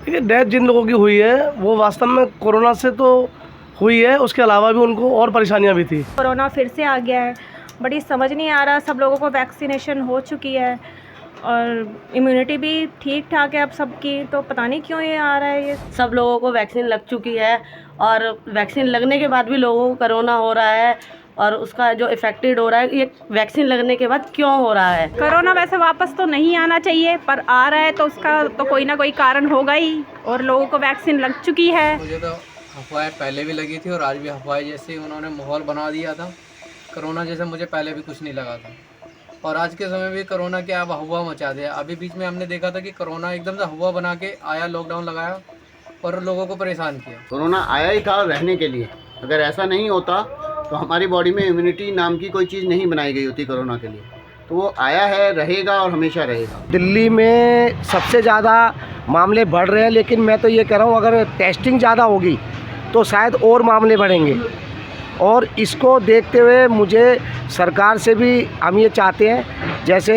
देखिए, डेथ जिन लोगों की हुई है वो वास्तव में कोरोना से तो हुई है, उसके अलावा भी उनको और परेशानियां भी थी। कोरोना फिर से आ गया है, बट ये समझ नहीं आ रहा, सब लोगों को वैक्सीनेशन हो चुकी है और इम्यूनिटी भी ठीक ठाक है अब सबकी, तो पता नहीं क्यों ये आ रहा है। ये सब लोगों को वैक्सीन लग चुकी है और वैक्सीन लगने के बाद भी लोगों को कोरोना हो रहा है और उसका जो इफेक्टेड हो रहा है ये वैक्सीन लगने के बाद क्यों हो रहा है। कोरोना वैसे वापस तो नहीं आना चाहिए, पर आ रहा है तो उसका तो कोई ना कोई कारण होगा ही, और लोगों को वैक्सीन लग चुकी है। मुझे तो अफवाहें पहले भी लगी थी और आज भी अफवाहें जैसे उन्होंने माहौल बना दिया था। कोरोना जैसे मुझे पहले भी कुछ नहीं लगा था और आज के समय भी कोरोना के अब हवा मचा दिया। अभी बीच में हमने देखा था कि कोरोना एकदम से हवा बना के आया, लॉकडाउन लगाया और लोगों को परेशान किया। कोरोना आया ही था रहने के लिए। अगर ऐसा नहीं होता तो हमारी बॉडी में इम्यूनिटी नाम की कोई चीज़ नहीं बनाई गई होती कोरोना के लिए। तो वो आया है, रहेगा और हमेशा रहेगा। दिल्ली में सबसे ज़्यादा मामले बढ़ रहे हैं, लेकिन मैं तो ये कह रहा हूँ अगर टेस्टिंग ज़्यादा होगी तो शायद और मामले बढ़ेंगे। और इसको देखते हुए मुझे सरकार से भी हम ये चाहते हैं, जैसे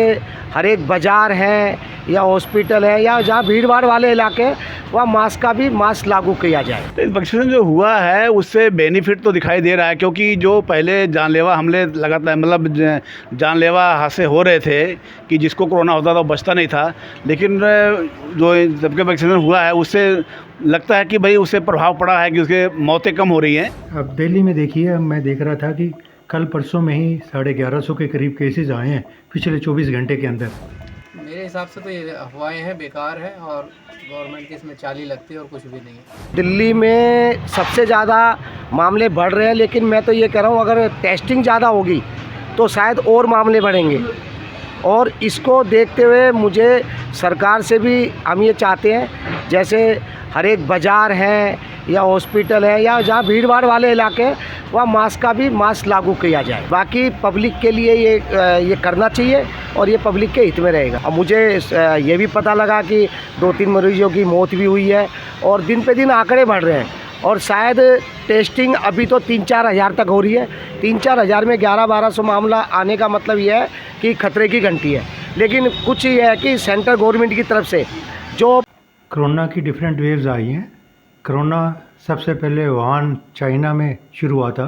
हर एक बाज़ार है या हॉस्पिटल है या जहाँ भीड़ भाड़ वाले इलाके हैं वहाँ मास्क का भी मास्क लागू किया जाए। तो इस वैक्सीनेशन जो हुआ है उससे बेनिफिट तो दिखाई दे रहा है, क्योंकि जो पहले जानलेवा हमले लगातार मतलब जानलेवा हादसे हो रहे थे कि जिसको कोरोना होता था वो बचता नहीं था, लेकिन जो जबकि वैक्सीनेशन हुआ है उससे लगता है कि भाई उससे प्रभाव पड़ा है कि उसके मौतें कम हो रही हैं। अब दिल्ली में देखिए, मैं देख रहा था कि कल परसों में ही 1150 के करीब केसेस आए हैं पिछले 24 घंटे के अंदर। मेरे हिसाब से तो ये अफवाहें हैं, बेकार है और गवर्नमेंट की इसमें चाली लगती है और कुछ भी नहीं है। दिल्ली में सबसे ज़्यादा मामले बढ़ रहे हैं, लेकिन मैं तो ये कह रहा हूँ अगर टेस्टिंग ज़्यादा होगी तो शायद और मामले बढ़ेंगे। और इसको देखते हुए मुझे सरकार से भी हम ये चाहते हैं, जैसे हर एक बाज़ार है या हॉस्पिटल है या जहाँ भीड़ भाड़ वाले इलाके हैं वहाँ मास्क का भी मास्क लागू किया जाए। बाकी पब्लिक के लिए ये करना चाहिए और ये पब्लिक के हित में रहेगा। और मुझे ये भी पता लगा कि 2-3 मरीजों की मौत भी हुई है और दिन पे दिन आंकड़े बढ़ रहे हैं और शायद टेस्टिंग अभी तो 3-4 हज़ार तक हो रही है। 3-4 हज़ार में 1100-1200 मामला आने का मतलब ये है कि खतरे की घंटी है। लेकिन कुछ ये है कि सेंट्रल गवर्नमेंट की तरफ से जो कोरोना की डिफरेंट वेव्स आई हैं। कोरोना सबसे पहले वुहान चाइना में शुरू हुआ था,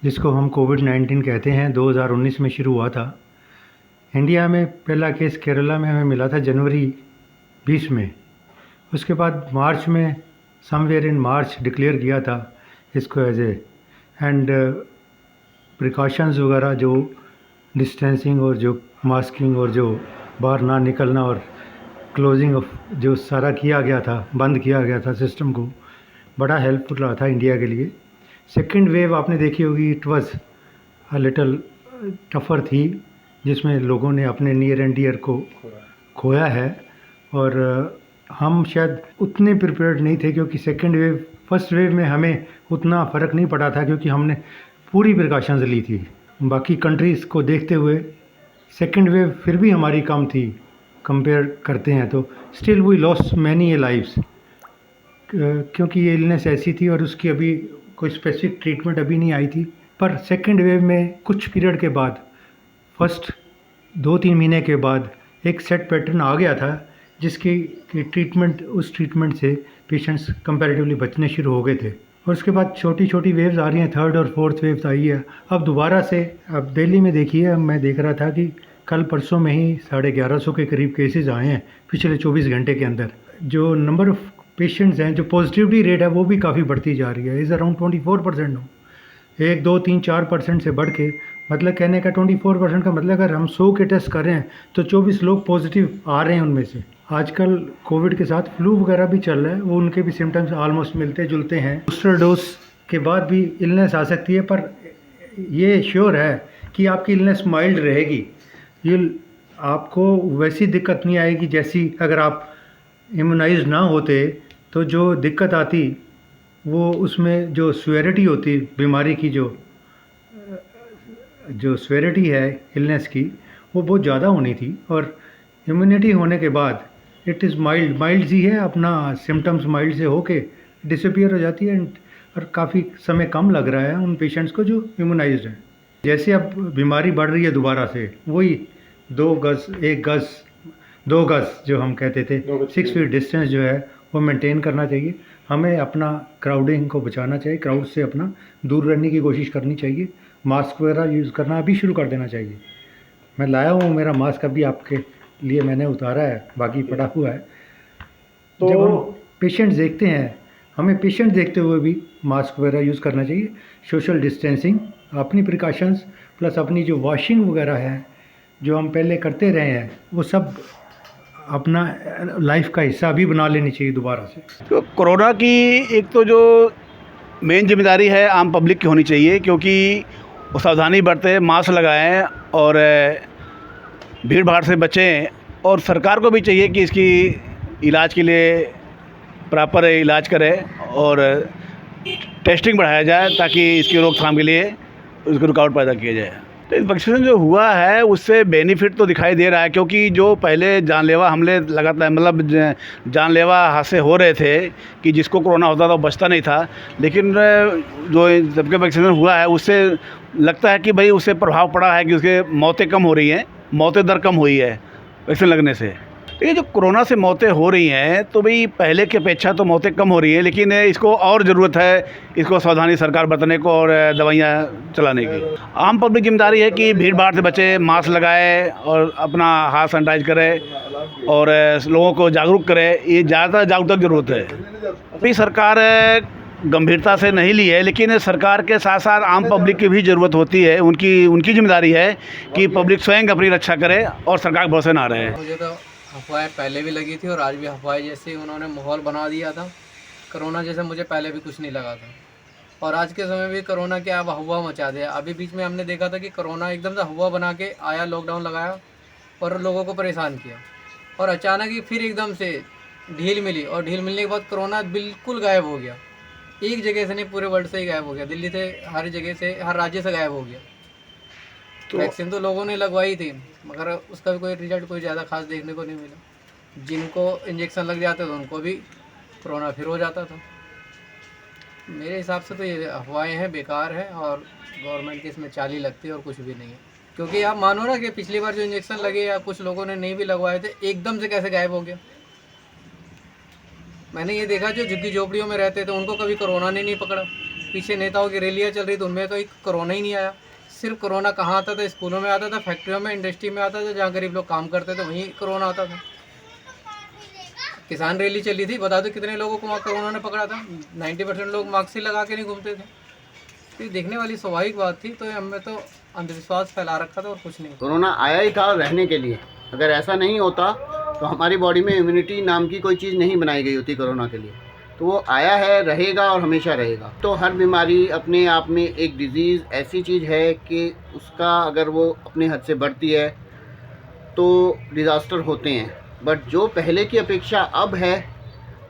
जिसको हम कोविड-19 कहते हैं, 2019 में शुरू हुआ था। इंडिया में पहला केस केरला में हमें मिला था जनवरी 20 में। उसके बाद मार्च में समवेयर इन मार्च डिक्लेयर किया था इसको एज ए एंड प्रिकॉशंस वगैरह जो डिस्टेंसिंग और जो मास्किंग और जो बाहर ना निकलना और क्लोजिंग ऑफ जो सारा किया गया था, बंद किया गया था सिस्टम को, बड़ा हेल्पफुल रहा था इंडिया के लिए। सेकंड वेव आपने देखी होगी, इट वाज अ लिटिल टफ़र थी, जिसमें लोगों ने अपने नियर एंड डियर को खोया है और हम शायद उतने प्रिपेयर्ड नहीं थे, क्योंकि सेकंड वेव फर्स्ट वेव में हमें उतना फ़र्क नहीं पड़ा था क्योंकि हमने पूरी प्रिकॉशंस ली थी। बाकी कंट्रीज़ को देखते हुए सेकंड वेव फिर भी हमारी कम थी कंपेयर करते हैं तो still we lost many lives, क्योंकि ये इलनेस ऐसी थी और उसकी अभी कोई स्पेसिफिक ट्रीटमेंट अभी नहीं आई थी। पर सेकंड वेव में कुछ पीरियड के बाद, फर्स्ट 2-3 महीने के बाद एक सेट पैटर्न आ गया था जिसकी ट्रीटमेंट, उस ट्रीटमेंट से पेशेंट्स कंपैरेटिवली बचने शुरू हो गए थे। और उसके बाद छोटी छोटी वेव्स आ रही हैं, थर्ड और फोर्थ वेव्स आई है अब दोबारा से। अब दिल्ली में देखिए, मैं देख रहा था कि कल परसों में ही 1150 के करीब केसेस आए हैं पिछले 24 घंटे के अंदर। जो नंबर ऑफ़ पेशेंट्स हैं, जो पॉजिटिविटी रेट है वो भी काफ़ी बढ़ती जा रही है, इज़ अराउंड 24% हो। 1, 2, 3, 4% से बढ़ के, मतलब कहने का 24% का मतलब अगर हम 100 के टेस्ट कर रहे हैं तो 24 लोग पॉजिटिव आ रहे हैं उनमें से। आजकल कोविड के साथ फ्लू वगैरह भी चल रहा है, वो उनके भी सिम्टम्स ऑलमोस्ट मिलते जुलते हैं। बूस्टर डोज के बाद भी इलनेस आ सकती है, पर ये श्योर है कि आपकी इलनेस माइल्ड रहेगी। ये आपको वैसी दिक्कत नहीं आएगी जैसी अगर आप इम्यूनाइज ना होते तो जो दिक्कत आती वो उसमें जो स्वेरिटी होती बीमारी की, जो स्वेरिटी है इलनेस की, वो बहुत ज़्यादा होनी थी। और इम्यूनिटी होने के बाद इट इज़ माइल्ड ही है, अपना सिम्टम्स माइल्ड से होके डिसअपीयर हो जाती है और काफ़ी समय कम लग रहा है उन पेशेंट्स को जो इम्यूनाइज्ड हैं। जैसे अब बीमारी बढ़ रही है दोबारा से, वही 2 गज 1 गज 2 गज जो हम कहते थे, 6 फीट डिस्टेंस जो है वो मेंटेन करना चाहिए। हमें अपना क्राउडिंग को बचाना चाहिए, क्राउड से अपना दूर रहने की कोशिश करनी चाहिए। मास्क वगैरह यूज़ करना अभी शुरू कर देना चाहिए। मैं लाया हूँ मेरा मास्क, अभी आपके लिए मैंने उतारा है, बाकी पड़ा हुआ है। तो जब हम पेशेंट देखते हैं, हमें पेशेंट देखते हुए भी मास्क वगैरह यूज़ करना चाहिए। सोशल डिस्टेंसिंग, अपनी प्रिकॉशंस प्लस अपनी जो वॉशिंग वगैरह है जो हम पहले करते रहे हैं, वो सब अपना लाइफ का हिस्सा भी बना लेनी चाहिए दोबारा से। तो कोरोना की एक तो जो मेन जिम्मेदारी है आम पब्लिक की होनी चाहिए, क्योंकि वो सावधानी बरतें, मास्क लगाएं और भीड़ भाड़ से बचें। और सरकार को भी चाहिए कि इसकी इलाज के लिए प्रॉपर इलाज करे और टेस्टिंग बढ़ाया जाए ताकि इसकी रोकथाम के लिए उसको रुकावट पैदा किया जाए। तो इस वैक्सीनेशन जो हुआ है उससे बेनिफिट तो दिखाई दे रहा है, क्योंकि जो पहले जानलेवा हमले लगातार मतलब जानलेवा हादसे हो रहे थे कि जिसको कोरोना होता था वो बचता नहीं था, लेकिन जो जबकि वैक्सीनेशन हुआ है उससे लगता है कि भाई उससे प्रभाव पड़ा है कि उसके मौतें कम हो रही हैं, मौतें दर कम हुई है वैक्सीन लगने से। तो ये जो कोरोना से मौतें हो रही हैं तो भाई पहले की अपेक्षा तो मौतें कम हो रही हैं, लेकिन इसको और ज़रूरत है इसको सावधानी सरकार बरतने को और दवाइयाँ चलाने की। आम पब्लिक जिम्मेदारी है कि भीड़ भाड़ से बचे, मास्क लगाए और अपना हाथ सैनिटाइज करे और लोगों को जागरूक करे। ये ज़्यादा जागरूकता की ज़रूरत है। अभी सरकार गंभीरता से नहीं ली है, लेकिन सरकार के साथ साथ आम पब्लिक की भी ज़रूरत होती है। उनकी जिम्मेदारी है कि पब्लिक स्वयं अपनी रक्षा करे और सरकार के भरोसे ना रहे। मुझे तो अफवाहें पहले भी लगी थी और आज भी अफवाहें जैसे उन्होंने माहौल बना दिया था कोरोना जैसे, मुझे पहले भी कुछ नहीं लगा था। और आज के समय भी कोरोना क्या हुआ मचा दिया। अभी बीच में हमने देखा था कि कोरोना एकदम से हुआ बना के आया, लॉकडाउन लगाया और लोगों को परेशान किया, और अचानक ही फिर एकदम से ढील मिली और ढील मिलने के बाद कोरोना बिल्कुल गायब हो गया। एक जगह से नहीं, पूरे वर्ल्ड से ही गायब हो गया। दिल्ली से, हर जगह से, हर राज्य से गायब हो गया। तो वैक्सीन तो लोगों ने लगवाई थी मगर उसका भी कोई रिजल्ट कोई ज़्यादा खास देखने को नहीं मिला। जिनको इंजेक्शन लग जाते थे उनको भी कोरोना फिर हो जाता था। मेरे हिसाब से तो ये अफवाहें हैं, बेकार है, और गवर्नमेंट की इसमें चाली लगती है और कुछ भी नहीं है। क्योंकि आप मानो ना कि पिछली बार जो इंजेक्शन लगे या कुछ लोगों ने नहीं भी लगवाए थे, एकदम से कैसे गायब हो गया। मैंने ये देखा जो झुग्गी झोपड़ियों में रहते थे उनको कभी कोरोना ने नहीं पकड़ा। पीछे नेताओं की रैलियाँ चल रही थी, उनमें कोई कोरोना ही नहीं आया। सिर्फ कोरोना कहाँ आता था? स्कूलों में आता था, फैक्ट्रियों में, इंडस्ट्री में आता था, जहाँ गरीब लोग काम करते थे वहीं कोरोना आता था। किसान रैली चली थी, बता दो कितने लोगों को वहाँ कोरोना ने पकड़ा था। 90% लोग मास्क ही लगा के नहीं घूमते थे। तो ये देखने वाली स्वाभाविक बात थी। तो हमें तो अंधविश्वास फैला रखा था और कुछ नहीं। कोरोना आया ही था रहने के लिए। अगर ऐसा नहीं होता तो हमारी बॉडी में इम्यूनिटी नाम की कोई चीज़ नहीं बनाई गई होती कोरोना के लिए। तो वो आया है, रहेगा और हमेशा रहेगा। तो हर बीमारी अपने आप में एक डिज़ीज़ ऐसी चीज़ है कि उसका अगर वो अपने हद से बढ़ती है तो डिज़ास्टर होते हैं। बट जो पहले की अपेक्षा अब है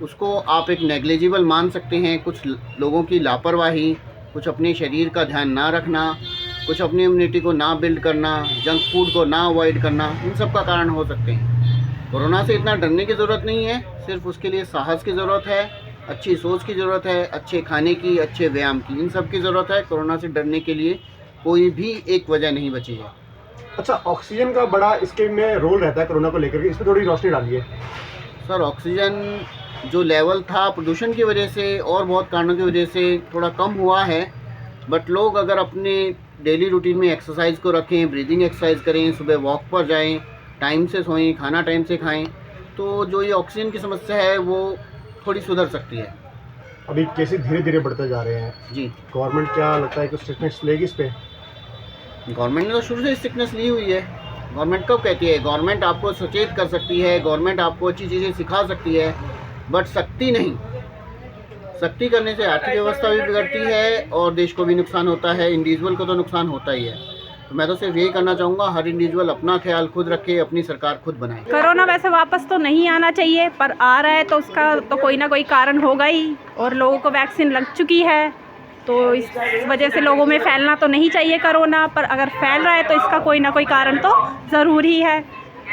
उसको आप एक नेग्लिजिबल मान सकते हैं। कुछ लोगों की लापरवाही, कुछ अपने शरीर का ध्यान ना रखना, कुछ अपनी इम्यूनिटी को ना बिल्ड करना, जंक फूड को ना अवॉइड करना, इन सब का कारण हो सकते हैं। कोरोना से इतना डरने की ज़रूरत नहीं है, सिर्फ उसके लिए साहस की ज़रूरत है, अच्छी सोच की ज़रूरत है, अच्छे खाने की, अच्छे व्यायाम की, इन सब की ज़रूरत है। कोरोना से डरने के लिए कोई भी एक वजह नहीं बची है। अच्छा, ऑक्सीजन का बड़ा इसके में रोल रहता है कोरोना को लेकर के, इस पर थोड़ी रोशनी डालिए। सर, ऑक्सीजन जो लेवल था प्रदूषण की वजह से और बहुत कारणों की वजह से थोड़ा कम हुआ है। बट लोग अगर अपने डेली रूटीन में एक्सरसाइज को रखें, ब्रीदिंग एक्सरसाइज करें, सुबह वॉक पर जाएं, टाइम से सोएं, खाना टाइम से खाएं, तो जो ये ऑक्सीजन की समस्या है वो थोड़ी सुधर सकती है। अभी केसेस धीरे धीरे बढ़ते जा रहे हैं जी। गवर्नमेंट क्या लगता है कि स्ट्रिक्टनेस लेगी इस पर? गवर्नमेंट ने तो शुरू से स्ट्रिक्टनेस ली हुई है। गवर्नमेंट कब कहती है? गवर्नमेंट आपको सचेत कर सकती है, गवर्नमेंट आपको अच्छी चीज़ें सिखा सकती है, बट सख्ती नहीं। सख्ती करने से आर्थिक व्यवस्था भी बिगड़ती है और देश को भी नुकसान होता है, इंडिविजुअल को तो नुकसान होता ही है। तो मैं तो सिर्फ यही करना चाहूँगा, हर इंडिविजुअल अपना ख्याल खुद रखे, अपनी सरकार खुद बनाए। कोरोना वैसे वापस तो नहीं आना चाहिए, पर आ रहा है तो उसका तो कोई ना कोई कारण होगा ही। और लोगों को वैक्सीन लग चुकी है तो इस वजह से लोगों में फैलना तो नहीं चाहिए कोरोना, पर अगर फैल रहा है तो इसका कोई ना कोई कारण तो ज़रूर ही है।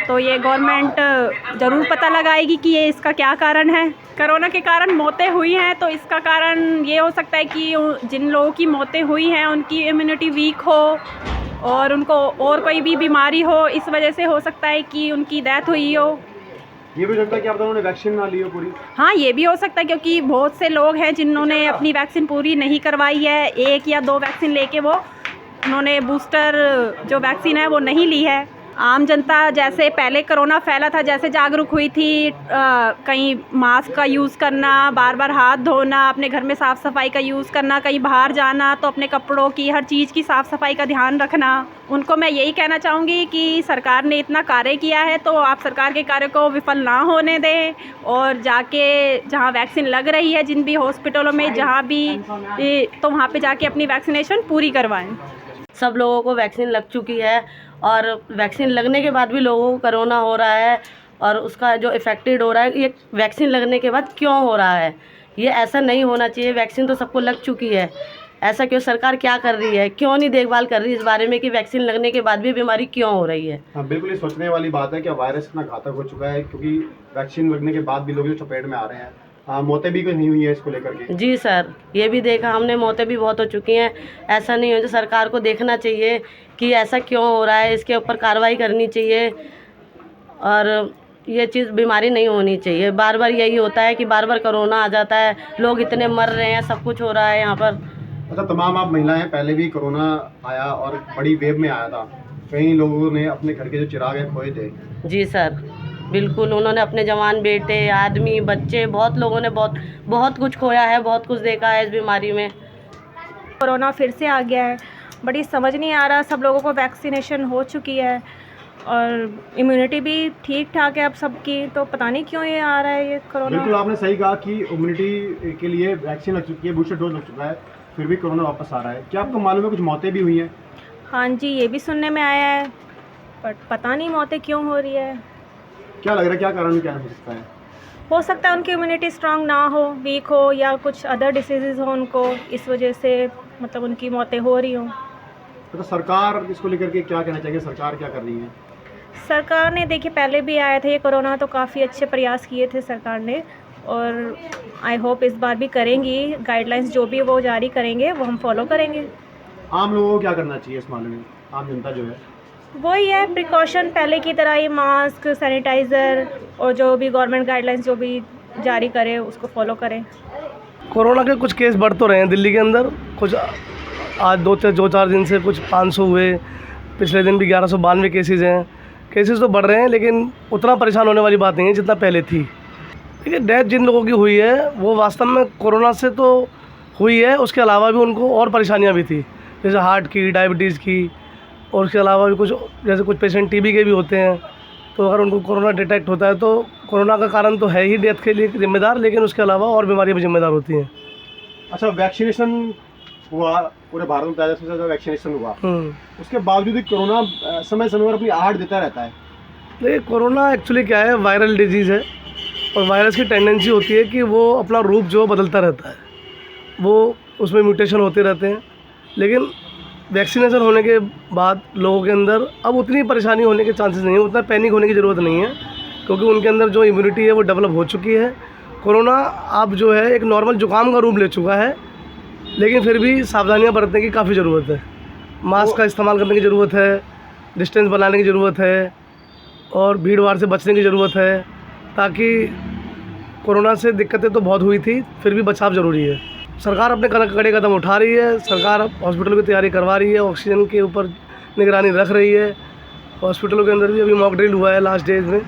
तो ये गवर्नमेंट ज़रूर पता लगाएगी कि ये इसका क्या कारण है। कोरोना के कारण मौतें हुई हैं तो इसका कारण ये हो सकता है कि जिन लोगों की मौतें हुई हैं उनकी इम्यूनिटी वीक हो और उनको और कोई भी बीमारी हो, इस वजह से हो सकता है कि उनकी डेथ हुई हो। ये भी हो सकता है कि आप दोनों ने वैक्सीन ना ली हो पूरी। हाँ, ये भी हो सकता है क्योंकि बहुत से लोग हैं जिन्होंने अपनी वैक्सीन पूरी नहीं करवाई है, 1 या 2 वैक्सीन लेके उन्होंने बूस्टर जो वैक्सीन है वो नहीं ली है। आम जनता जैसे पहले कोरोना फैला था, जैसे जागरूक हुई थी, कहीं मास्क का यूज़ करना, बार बार हाथ धोना, अपने घर में साफ़ सफाई का यूज़ करना, कहीं बाहर जाना तो अपने कपड़ों की, हर चीज़ की साफ़ सफाई का ध्यान रखना। उनको मैं यही कहना चाहूँगी कि सरकार ने इतना कार्य किया है तो आप सरकार के कार्य को विफल ना होने दें और जाके जहाँ वैक्सीन लग रही है, जिन भी हॉस्पिटलों में जहाँ भी, तो वहाँ पे जाके अपनी वैक्सीनेशन पूरी करवाएं। सब लोगों को वैक्सीन लग चुकी है और वैक्सीन लगने के बाद भी लोगों को कोरोना हो रहा है और उसका जो इफ़ेक्टेड हो रहा है, ये वैक्सीन लगने के बाद क्यों हो रहा है? ये ऐसा नहीं होना चाहिए। वैक्सीन तो सबको लग चुकी है, ऐसा क्यों? सरकार क्या कर रही है? क्यों नहीं देखभाल कर रही है इस बारे में कि वैक्सीन लगने के बाद भी बीमारी क्यों हो रही है? हाँ, बिल्कुल ये सोचने वाली बात है कि वायरस इतना घातक हो चुका है, क्योंकि वैक्सीन लगने के बाद भी लोग जो चपेट में आ रहे हैं। मौतें भी कोई नहीं हुई है इसको लेकर के। जी सर, ये भी देखा हमने, मौतें भी बहुत हो चुकी हैं। ऐसा नहीं हो जो सरकार को देखना चाहिए कि ऐसा क्यों हो रहा है, इसके ऊपर कार्रवाई करनी चाहिए और ये चीज़ बीमारी नहीं होनी चाहिए। बार बार यही होता है कि बार बार कोरोना आ जाता है, लोग इतने मर रहे हैं, सब कुछ हो रहा है यहाँ पर। अच्छा, तमाम आप महिलाएं, पहले भी कोरोना आया और बड़ी वेव में आया था, कई लोगों ने अपने घर के जो चिराग हैं खोए थे। जी सर, बिल्कुल, उन्होंने अपने जवान बेटे, आदमी, बच्चे, बहुत लोगों ने बहुत कुछ खोया है, बहुत कुछ देखा है इस बीमारी में। कोरोना फिर से आ गया है, बड़ी समझ नहीं आ रहा। सब लोगों को वैक्सीनेशन हो चुकी है और इम्यूनिटी भी ठीक ठाक है अब सबकी, तो पता नहीं क्यों ये आ रहा है ये कोरोना। बिल्कुल आपने सही कहा कि इम्यूनिटी के लिए वैक्सीन लग चुकी है, बूस्टर डोज लग चुका है, फिर भी कोरोना वापस आ रहा है। क्या आपको मालूम है कुछ मौतें भी हुई हैं? हाँ जी, ये भी सुनने में आया है, बट पता नहीं मौतें क्यों हो रही है। क्या लग रहा है, क्या कारण क्या हो सकता है? हो सकता है उनकी इम्यूनिटी स्ट्रांग ना हो, वीक हो, या कुछ अदर डिसीज़ हो उनको, इस वजह से मतलब उनकी मौतें हो रही हों। तो सरकार इसको लेकर के क्या कहना चाहिए, सरकार क्या कर रही है? सरकार ने, देखिए, पहले भी आया था ये कोरोना, तो काफ़ी अच्छे प्रयास किए थे सरकार ने और आई होप इस बार भी करेंगी। गाइडलाइंस जो भी वो जारी करेंगे वो हम फॉलो करेंगे। आम लोगों को क्या करना चाहिए इस मामले में? आम जनता जो है वही है, प्रिकॉशन पहले की तरह ही, मास्क, सैनिटाइज़र और जो भी गवर्नमेंट गाइडलाइंस जो भी जारी करे उसको फॉलो करें। कोरोना के कुछ केस बढ़ तो रहे हैं दिल्ली के अंदर, कुछ आज 2-4 दिन से कुछ 500 हुए, पिछले दिन भी 1192 केसेस हैं। केसेस तो बढ़ रहे हैं लेकिन उतना परेशान होने वाली बात नहीं है जितना पहले थी। ठीक है, डेथ जिन लोगों की हुई है वो वास्तव में कोरोना से तो हुई है, उसके अलावा भी उनको और परेशानियाँ भी थी, जैसे हार्ट की, डायबिटीज़ की, और उसके अलावा भी कुछ, जैसे कुछ पेशेंट टीबी के भी होते हैं। तो अगर उनको कोरोना डिटेक्ट होता है तो कोरोना का कारण तो है ही डेथ के लिए जिम्मेदार, लेकिन उसके अलावा और बीमारियाँ भी जिम्मेदार होती हैं। अच्छा, वैक्सीनेशन हुआ पूरे भारत में, 50 से ज़्यादा वैक्सीनेशन हुआ, उसके बावजूद भी कोरोना समय समय पर अपनी आहट देता रहता है। देखिए, कोरोना एक्चुअली क्या है, वायरल डिजीज़ है और वायरस की टेंडेंसी होती है कि वो अपना रूप जो बदलता रहता है, वो उसमें म्यूटेशन होते रहते हैं। लेकिन वैक्सीनेशन होने के बाद लोगों के अंदर अब उतनी परेशानी होने के चांसेस नहीं है, उतना पैनिक होने की ज़रूरत नहीं है, क्योंकि उनके अंदर जो इम्यूनिटी है वो डेवलप हो चुकी है। कोरोना अब जो है एक नॉर्मल जुकाम का रूप ले चुका है, लेकिन फिर भी सावधानियां बरतने की काफ़ी ज़रूरत है। मास्क का इस्तेमाल करने की ज़रूरत है, डिस्टेंस बनाने की ज़रूरत है और भीड़ भाड़ से बचने की ज़रूरत है, ताकि कोरोना से दिक्कतें तो बहुत हुई थी, फिर भी बचाव ज़रूरी है। सरकार अपने कड़े कदम उठा रही है, सरकार हॉस्पिटलों की तैयारी करवा रही है, ऑक्सीजन के ऊपर निगरानी रख रही है। हॉस्पिटलों के अंदर भी अभी मॉक ड्रिल हुआ है लास्ट डेज में,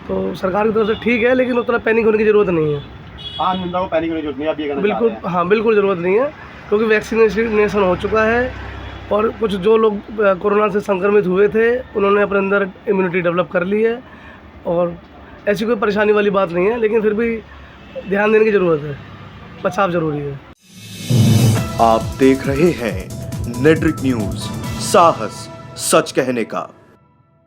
तो सरकार की तरफ से ठीक है, लेकिन उतना पैनिक होने की ज़रूरत नहीं है। आम जनता को पैनिक होने की जरूरत नहीं है, आप ये कहना बिल्कुल, चाह रहे हैं? हाँ, बिल्कुल ज़रूरत नहीं है, क्योंकि वैक्सीनेशन हो चुका है और कुछ जो लोग कोरोना से संक्रमित हुए थे उन्होंने अपने अंदर इम्यूनिटी डेवलप कर ली है और ऐसी कोई परेशानी वाली बात नहीं है, लेकिन फिर भी ध्यान देने की ज़रूरत है, बचाव ज़रूरी है। आप देख रहे हैं नेट्रिक न्यूज़, साहस सच कहने का।